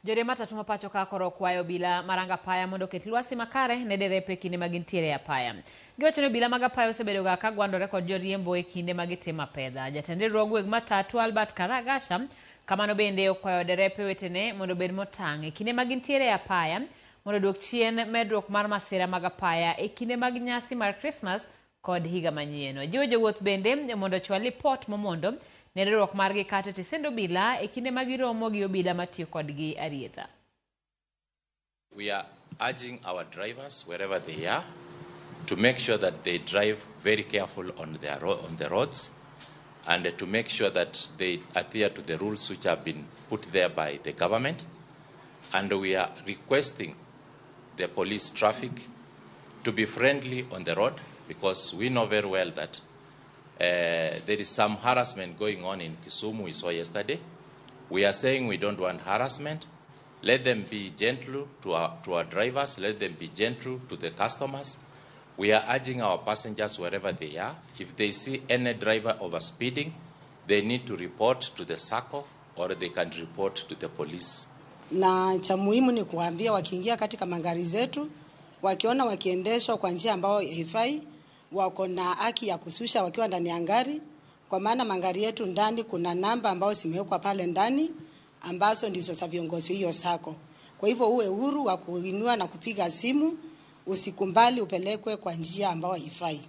Jode matatu mapacho ka koro okwayo obila maranga paya mondo ket lwasi makare ne derepe kinde magintiere apaya. Giwacho ni obila mag apaya osebedo ga ka gwandore kod joriembo e kinde magitimo pedha. Jatend riwruog matatu Albert Karagasha kamano bende okwayo derepe wetene mondo bed motang' e kinde magintiere apaya mondo duok chien medruok mar masira mag apaya e kinde mag nyasi mar Christmas kod higa manyien. Jiwo jowuoth bende mondo chwal lipot momondo ne riwruok margi kata tisend obila e kinde magiromo gi obila matiyo kodgi arietha. We are urging our drivers wherever they are to make sure that they drive very careful on the roads and to make sure that they adhere to the rules which have been put there by the government. And we are requesting the police traffic to be friendly on the road, because we know very well that there is some harassment going on in Kisumu, we saw yesterday. We are saying we don't want harassment. Let them be gentle to our drivers. Let them be gentle to the customers. We are urging our passengers wherever they are. If they see any driver overspeeding, they need to report to the SACCO or they can report to the police. Na cha muhimu ni kuambia wakiingia katika magari zetu, wakiona wakiendeshwa kwa njia ambayo haifai, wako na haki ya kususha wakiwa ndani ya gari, kwa maana magari yetu ndani kuna namba ambayo zimewekwa pale ndani ambazo ndizo za viongozi hiyo SACCO. Kwa hivyo uwe huru wa kuinua na kupiga simu, usikumbali upelekwe kwa njia ambayo haifai.